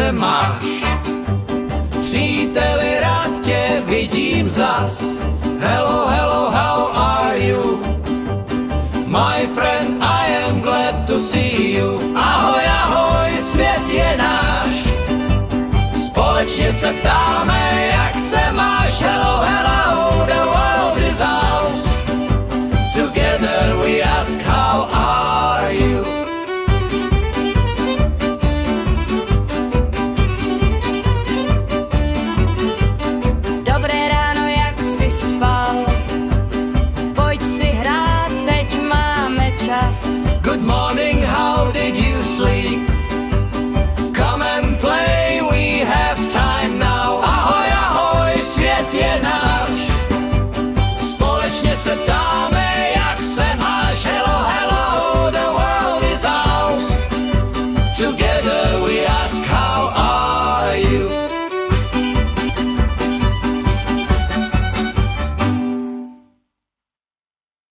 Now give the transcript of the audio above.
se máš? Příteli, rád tě vidím zas. Hello, hello, how are you? My friend, I am glad to see you. Ahoj, ahoj, svět je náš. Společně se ptáme, jak se máš. Hello, hello, the world is ours. Together we ask, how are you? Dobré ráno, jak jsi spal? Pojď si hrát, teď máme čas. Good morning, how did you sleep? Come and play, we have time now. Ahoj, ahoj, svět je náš. Společně se ptáme,